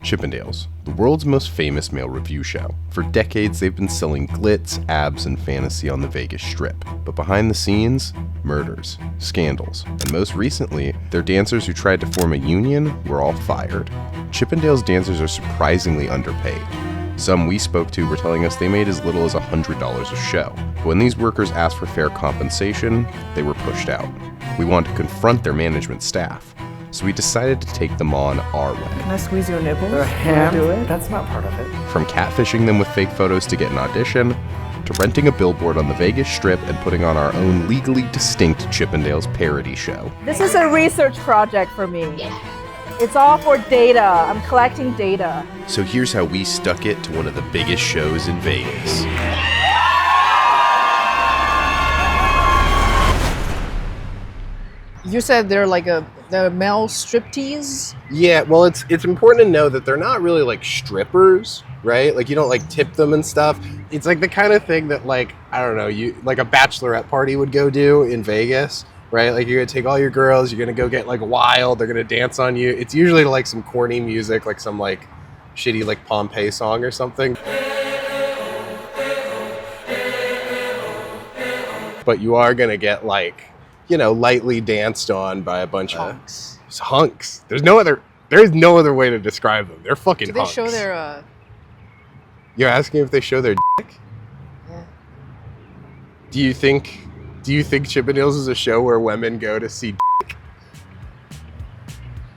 Chippendales, the world's most famous male revue show. For decades, they've been selling glitz, abs, and fantasy on the Vegas Strip. But behind the scenes, murders, scandals, and most recently, their dancers who tried to form a union were all fired. Chippendales dancers are surprisingly underpaid. Some we spoke to were telling us they made as little as $100 a show. But when these workers asked for fair compensation, they were pushed out. We wanted to confront their management staff, so we decided to take them on our way. Can I squeeze your nipples? Their hand? Do it? That's not part of it. From catfishing them with fake photos to get an audition, to renting a billboard on the Vegas Strip and putting on our own legally distinct Chippendales parody show. This is a research project for me. It's all for data. I'm collecting data. So here's how we stuck it to one of the biggest shows in Vegas. You said they're like the male striptease? Yeah, well, it's important to know that they're not really like strippers, right? Like you don't like tip them and stuff. It's like the kind of thing that like, I don't know, you like a bachelorette party would go do in Vegas, right? Like you're gonna take all your girls, you're gonna go get like wild, they're gonna dance on you. It's usually to like some corny music, like some like shitty like Pompeii song or something. But you are gonna get like, you know, lightly danced on by a bunch of hunks. There is no other way to describe them. They're fucking hunks. Do they show their You're asking if they show their dick? Yeah. Do you think Chippendales is a show where women go to see dick?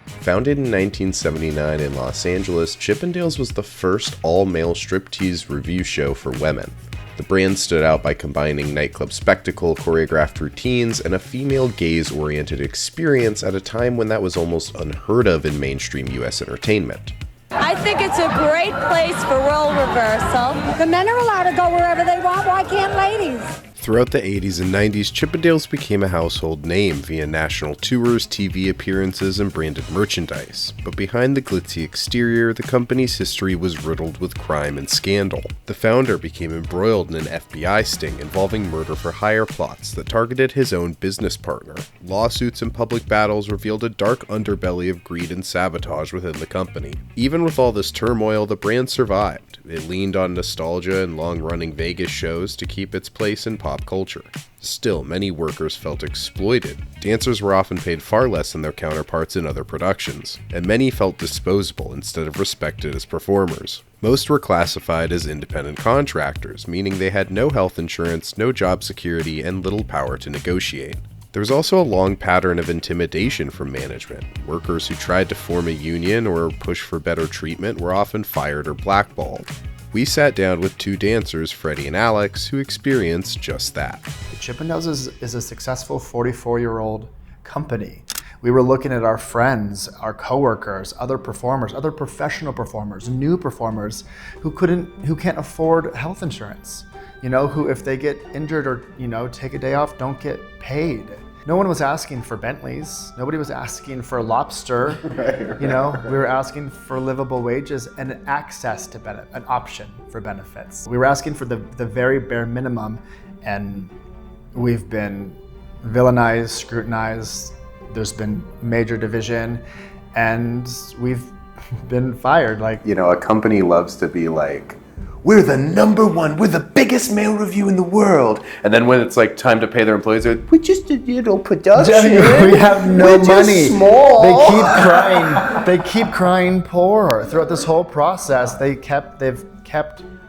Founded in 1979 in Los Angeles, Chippendales was the first all-male striptease revue show for women. The brand stood out by combining nightclub spectacle, choreographed routines, and a female gaze-oriented experience at a time when that was almost unheard of in mainstream US entertainment. I think it's a great place for role reversal. The men are allowed to go wherever they want. Why can't ladies? Throughout the 80s and 90s, Chippendales became a household name via national tours, TV appearances, and branded merchandise. But behind the glitzy exterior, the company's history was riddled with crime and scandal. The founder became embroiled in an FBI sting involving murder-for-hire plots that targeted his own business partner. Lawsuits and public battles revealed a dark underbelly of greed and sabotage within the company. Even with all this turmoil, the brand survived. It leaned on nostalgia and long-running Vegas shows to keep its place in pop culture. Still, many workers felt exploited. Dancers were often paid far less than their counterparts in other productions, and many felt disposable instead of respected as performers. Most were classified as independent contractors, meaning they had no health insurance, no job security, and little power to negotiate. There was also a long pattern of intimidation from management. Workers who tried to form a union or push for better treatment were often fired or blackballed. We sat down with two dancers, Freddie and Alex, who experienced just that. Chippendales is a successful 44-year-old company. We were looking at our friends, our coworkers, other performers, other professional performers, new performers who can't afford health insurance. You know, who if they get injured or, you know, take a day off, don't get paid. No one was asking for Bentleys. Nobody was asking for lobster. Right. You know, we were asking for livable wages and access to an option for benefits. We were asking for the very bare minimum, and we've been villainized, scrutinized. There's been major division, and we've been fired. Like, you know, a company loves to be like, we're the number one, we're the biggest male revue in the world. And then when it's like time to pay their employees, they're like, we're just a little production. We have no we're money. Just small. They keep crying poor. Throughout this whole process, they've kept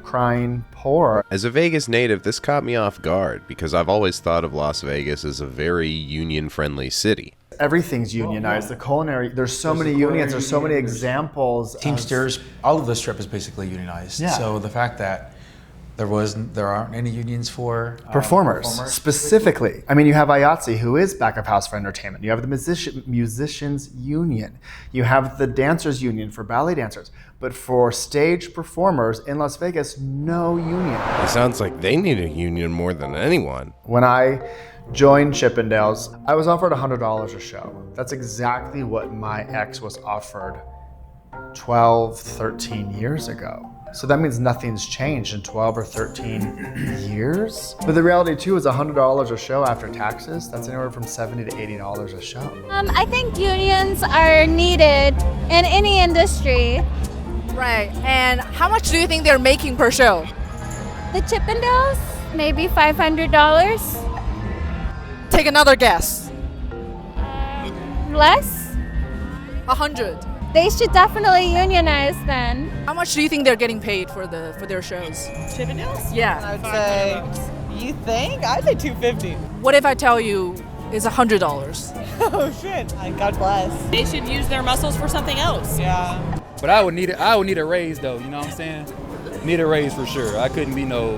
crying poor. As a Vegas native, this caught me off guard because I've always thought of Las Vegas as a very union-friendly city. Everything's unionized. The culinary, there's so many unions, there's so many examples. Teamsters, all of the Strip is basically unionized. Yeah. So the fact that there aren't any unions for performers specifically. I mean, you have IATSE, who is back of house for entertainment. You have the musicians union. You have the dancers union for ballet dancers. But for stage performers in Las Vegas, no union. It sounds like they need a union more than anyone. When I joined Chippendales, I was offered $100 a show. That's exactly what my ex was offered 12, 13 years ago. So that means nothing's changed in 12 or 13 years. But the reality too is $100 a show after taxes, that's anywhere from $70 to $80 a show. I think unions are needed in any industry. Right. And how much do you think they're making per show? The Chippendales, maybe $500. Take another guess. Less? 100. They should definitely unionize then. How much do you think they're getting paid for their shows? Chippendales? Yeah. I would say, you think? I'd say $250. What if I tell you it's $100? Oh shit. God bless. They should use their muscles for something else. Yeah. But I would need a raise though, you know what I'm saying? Need a raise for sure. I couldn't be no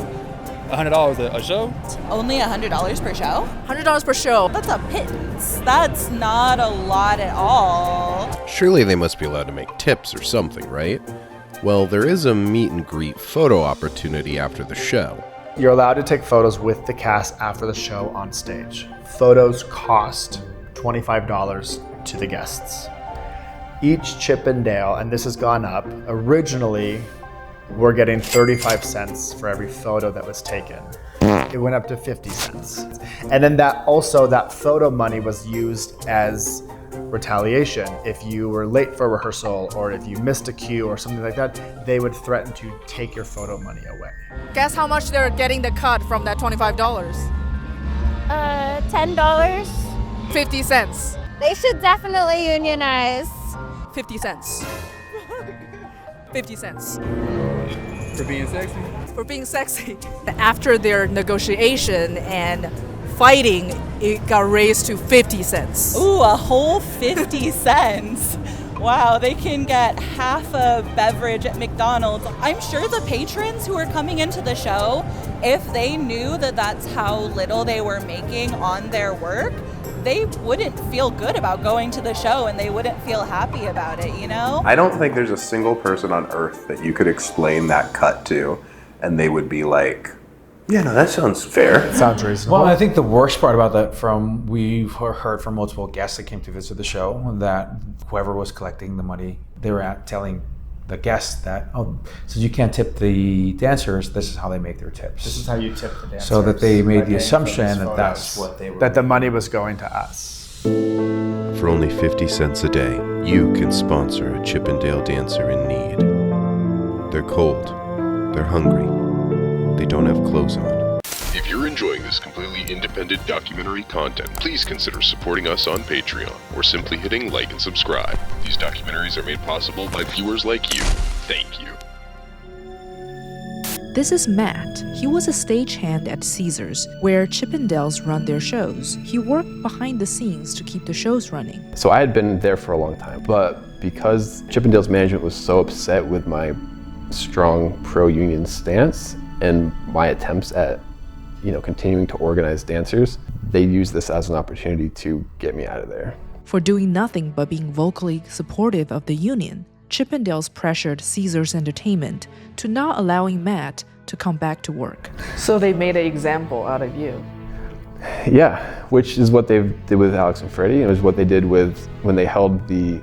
$100 a show. Only $100 per show? $100 per show. That's a pittance. That's not a lot at all. Surely they must be allowed to make tips or something, right? Well, there is a meet and greet photo opportunity after the show. You're allowed to take photos with the cast after the show on stage. Photos cost $25 to the guests. Each Chippendale, and this has gone up, originally we're getting 35 cents for every photo that was taken. It went up to 50 cents. And then that photo money was used as retaliation. If you were late for rehearsal or if you missed a cue or something like that, they would threaten to take your photo money away. Guess how much they're getting the cut from that $25? $10. 50 cents. They should definitely unionize. 50 cents. 50 cents. For being sexy? For being sexy. After their negotiation and fighting, it got raised to 50 cents. Ooh, a whole 50 cents. Wow, they can get half a beverage at McDonald's. I'm sure the patrons who are coming into the show, if they knew that that's how little they were making on their work, they wouldn't feel good about going to the show and they wouldn't feel happy about it, you know? I don't think there's a single person on earth that you could explain that cut to and they would be like, yeah, no, that sounds fair. It sounds reasonable. Well, I think the worst part about that we've heard from multiple guests that came to visit the show that whoever was collecting the money, they were telling the guests that, since you can't tip the dancers, this is how they make their tips. This is how you tip the dancers. So that they made the assumption that that's what they were. That the money was going to us. For only 50 cents a day, you can sponsor a Chippendale dancer in need. They're cold, they're hungry, they don't have clothes on. If you're enjoying this completely independent documentary content, please consider supporting us on Patreon or simply hitting like and subscribe. These documentaries are made possible by viewers like you. Thank you. This is Matt. He was a stagehand at Caesars, where Chippendales run their shows. He worked behind the scenes to keep the shows running. So I had been there for a long time, but because Chippendales management was so upset with my strong pro-union stance and my attempts at continuing to organize dancers, they used this as an opportunity to get me out of there. For doing nothing but being vocally supportive of the union, Chippendales pressured Caesars Entertainment to not allowing Matt to come back to work. So they made an example out of you? Yeah, which is what they did with Alex and Freddie, and it was what they did when they held the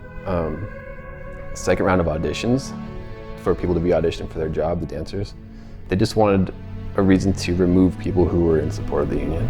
second round of auditions for people to be auditioning for their job, the dancers. They just wanted a reason to remove people who were in support of the union.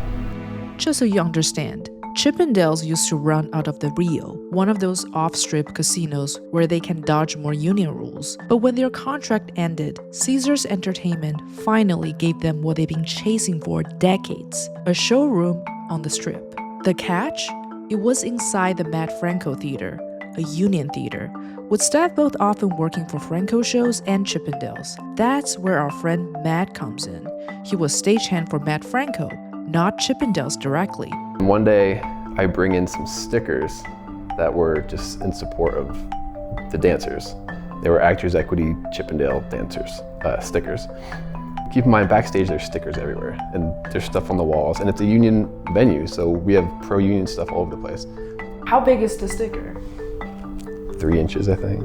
Just so you understand, Chippendales used to run out of the Rio, one of those off-strip casinos where they can dodge more union rules. But when their contract ended, Caesars Entertainment finally gave them what they've been chasing for decades, a showroom on the Strip. The catch? It was inside the Matt Franco Theater, a union theater, with staff both often working for Franco shows and Chippendales. That's where our friend Matt comes in. He was stagehand for Matt Franco, not Chippendales directly. One day, I bring in some stickers that were just in support of the dancers. They were Actors Equity Chippendale dancers, stickers. Keep in mind, backstage there's stickers everywhere, and there's stuff on the walls, and it's a union venue, so we have pro-union stuff all over the place. How big is the sticker? 3 inches, I think.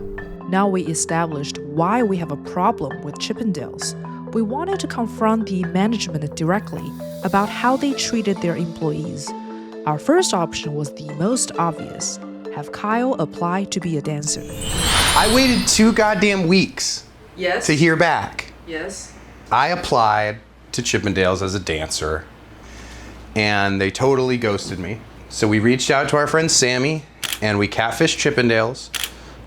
Now we established why we have a problem with Chippendales. We wanted to confront the management directly about how they treated their employees. Our first option was the most obvious: have Kyle apply to be a dancer. I waited 2 goddamn weeks to hear back. Yes. I applied to Chippendales as a dancer, and they totally ghosted me. So we reached out to our friend Sammy, and we catfished Chippendales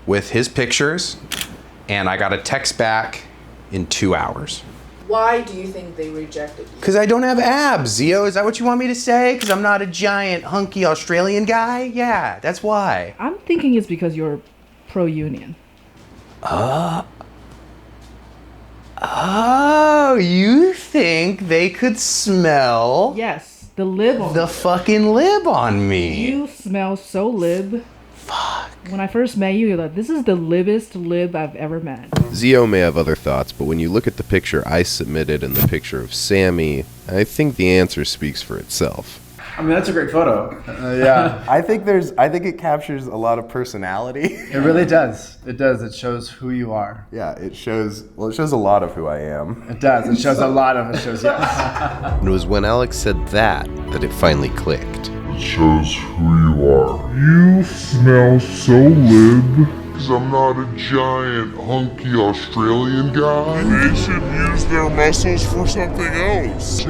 with his pictures and I got a text back in 2 hours. Why do you think they rejected you? Because I don't have abs, Zio. Is that what you want me to say? Because I'm not a giant, hunky Australian guy? Yeah, that's why. I'm thinking it's because you're pro-union. Oh, you think they could smell? Yes, the lib on the fucking lib on me. You smell so lib. Fuck. When I first met you, you're like, this is the libbest lib I've ever met. Zio may have other thoughts, but when you look at the picture I submitted and the picture of Sammy, I think the answer speaks for itself. I mean, that's a great photo. Yeah, I think it captures a lot of personality. It really does. It does. It shows who you are. Yeah, it shows a lot of who I am. It does. It shows a lot of it. Shows And it was when Alex said that it finally clicked. It shows who you are. You smell so lib. Because I'm not a giant, hunky Australian guy. They should use their muscles for something else.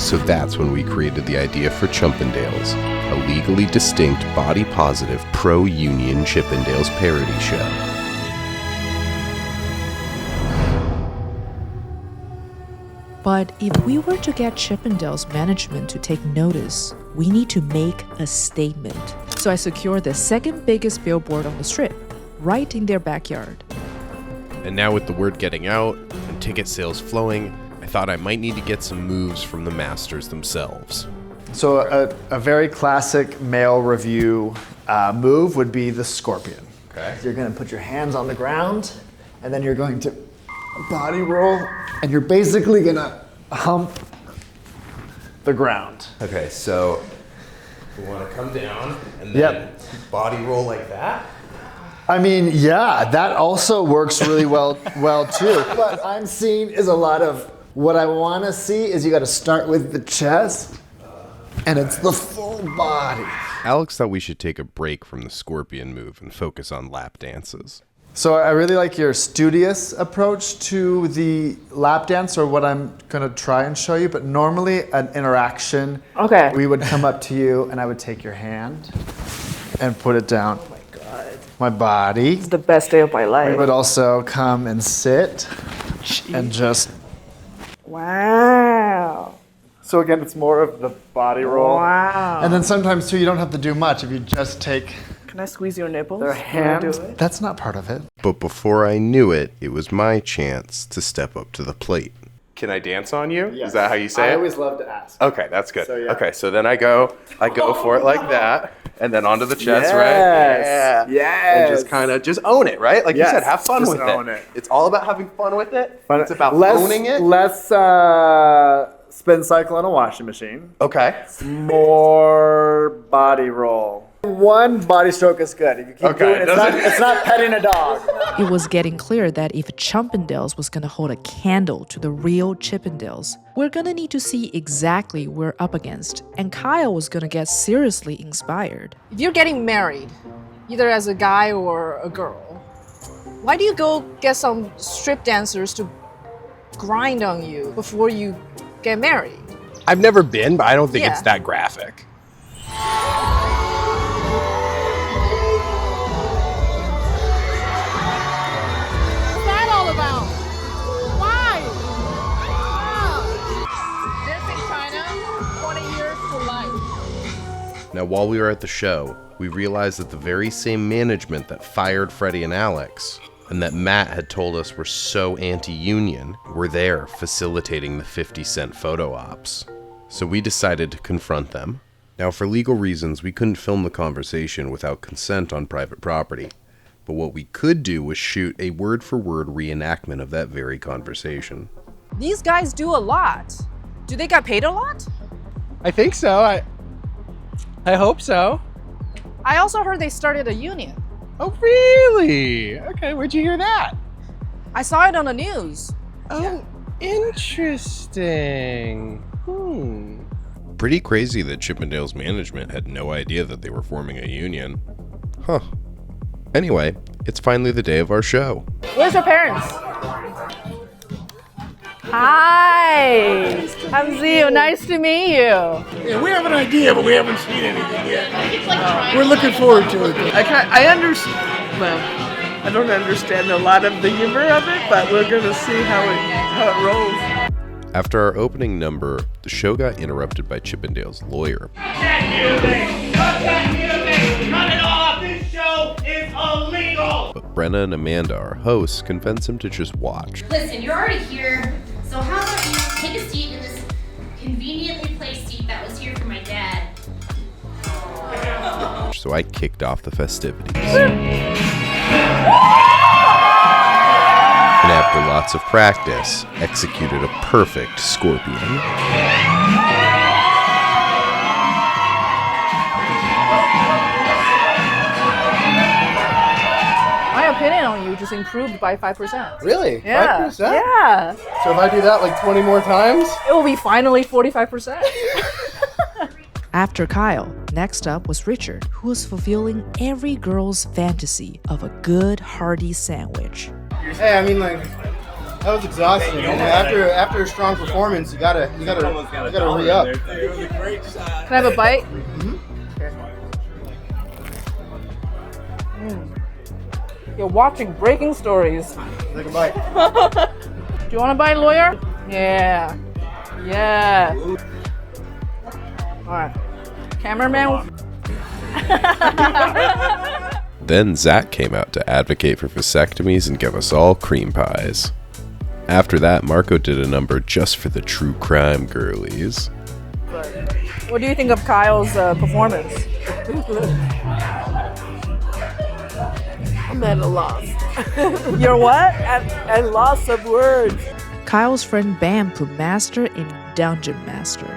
So that's when we created the idea for Chumpendales, a legally distinct, body-positive, pro-union Chippendales parody show. But if we were to get Chippendales management to take notice, we need to make a statement. So I secured the second biggest billboard on the strip, right in their backyard. And now with the word getting out and ticket sales flowing, I thought I might need to get some moves from the masters themselves. So a very classic male review move would be the scorpion. Okay. You're gonna put your hands on the ground, and then you're going to body roll, and you're basically gonna hump the ground. Okay, so we want to come down and then body roll like that. I mean, yeah, that also works really well too. What I'm seeing is a lot of, what I want to see is you got to start with the chest, and it's the full body. Alex thought we should take a break from the scorpion move and focus on lap dances. So I really like your studious approach to the lap dance, or what I'm gonna try and show you, but normally an interaction, Okay. we would come up to you and I would take your hand and put it down. Oh my God. My body. It's the best day of my life. We would also come and sit and just, Wow. so again, it's more of the body roll. Wow. And then sometimes too, you don't have to do much if you just take Can I squeeze your nipples? their when I hand. do it? That's not part of it. But before I knew it, it was my chance to step up to the plate. Can I dance on you? Yes. Is that how you say I it? always love to ask. Okay, that's good. So, yeah. Okay, so then I go for it like that, and then onto the chest, Yes. right? Yeah. Yes. And just kind of just own it, right? Like Yes, you said, have fun just with own it. it. It's all about having fun with it. It's about Less- owning it. Less spin cycle on a washing machine. Okay. More body roll. One body stroke is good. If you keep doing it, it's not petting a dog. It was getting clear that if Chumpendales was gonna hold a candle to the real Chippendales, we're gonna need to see exactly what we're up against, and Kyle was gonna get seriously inspired. If you're getting married, either as a guy or a girl, why do you go get some strip dancers to grind on you before you get married? I've never been, but I don't think Yeah. it's that graphic. What's that all about? Why? This in China, 20 years to life. Now, while we were at the show, we realized that the very same management that fired Freddie and Alex, and that Matt had told us were so anti-union, were there facilitating the 50-cent photo ops. So we decided to confront them. Now, for legal reasons, we couldn't film the conversation without consent on private property. But what we could do was shoot a word-for-word reenactment of that very conversation. These guys do a lot. Do they get paid a lot? I think so. I hope so. I also heard they started a union. Oh, really? Okay, where'd you hear that? I saw it on the news. Oh, interesting. Pretty crazy that Chippendales management had no idea that they were forming a union. Huh. Anyway, it's finally the day of our show. Where's your parents? Hi, I'm Zio. Nice to meet you. Yeah, we have an idea, but we haven't seen anything yet. We're looking forward to it. I Well, I don't understand a lot of the humor of it, but we're gonna see how it rolls. After our opening number, the show got interrupted by Chippendales' lawyer. Cut it off! This show is illegal! But Brenna and Amanda, our hosts, convinced him to just watch. Listen, you're already here, so how about you take a seat in this conveniently placed seat that was here for my dad? So I kicked off the festivities. And after lots of practice, executed a perfect scorpion. My opinion on you just improved by 5%. Really? Yeah. 5%? Yeah. So if I do that like 20 more times? It will be finally 45%. After Kyle, next up was Richard, who was fulfilling every girl's fantasy of a good, hearty sandwich. Hey, I mean, like, that was exhausting. After a strong performance, you gotta re-up. Can I have a bite? You're watching Breaking Stories. Take a bite. Do you want a bite, lawyer? Yeah. Yeah. All right. Cameraman. Then Zach came out to advocate for vasectomies and give us all cream pies. After that, Marco did a number just for the true crime girlies. What do you think of Kyle's performance? I'm at a loss. You're what? At loss of words. Kyle's friend Bam put Master in Dungeon Master.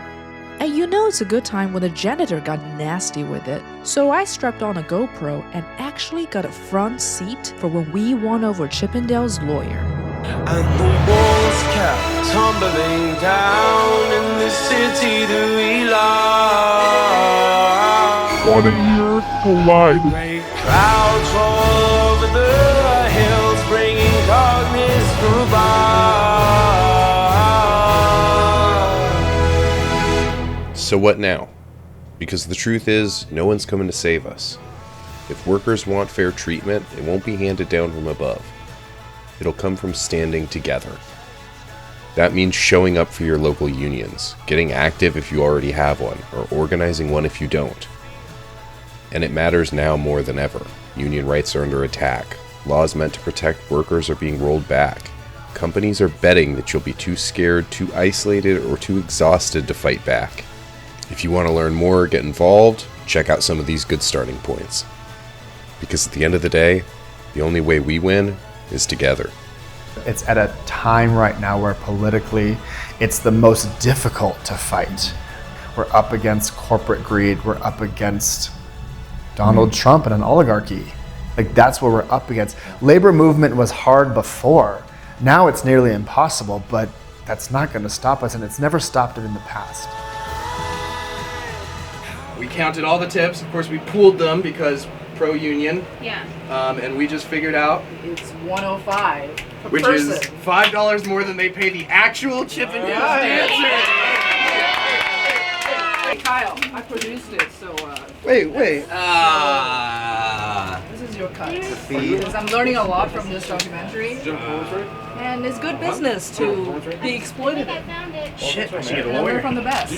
And you know it's a good time when the janitor got nasty with it. So I strapped on a GoPro and actually got a front seat for when we won over Chippendales' lawyer. And the walls kept tumbling down in the city that we love. What a year collided. Great crowds all over the hills, bringing darkness through. So what now? Because the truth is, no one's coming to save us. If workers want fair treatment, it won't be handed down from above. It'll come from standing together. That means showing up for your local unions, getting active if you already have one, or organizing one if you don't. And it matters now more than ever. Union rights are under attack. Laws meant to protect workers are being rolled back. Companies are betting that you'll be too scared, too isolated, or too exhausted to fight back. If you want to learn more or get involved, check out some of these good starting points. Because at the end of the day, the only way we win is together. It's at a time right now where politically it's the most difficult to fight. We're up against corporate greed. We're up against Donald Trump and an oligarchy. Like, that's what we're up against. Labor movement was hard before. Now it's nearly impossible, but that's not going to stop us, and it's never stopped it in the past. We counted all the tips. Of course, we pooled them because pro-union. Yeah. And we just figured out It's 105 per which person. is $5 more than they pay the actual Chippendales dancers. Hey, Kyle, I produced it, so Wait. this is your cut. Because I'm learning a lot from this documentary. And it's good business to be exploited. Shit, I should get a And learn lawyer. from the best.